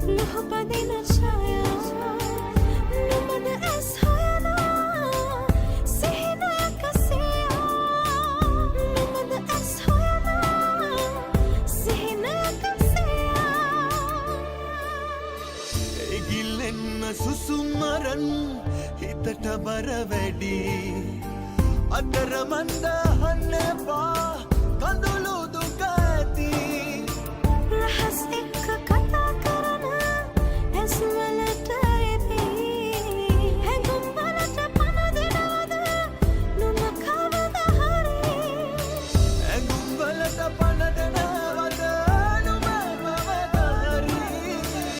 ලොහපදින ඡායා නුඹද ඇස් හොයනා සිහිනයක සියා නුඹද ඇස් හොයනා සිහිනයක සියා ඒ ගිල්ලෙන්න සුසුමරන් හිතට බර වැඩි අතරමන්ද හන්න එපා කඳුළු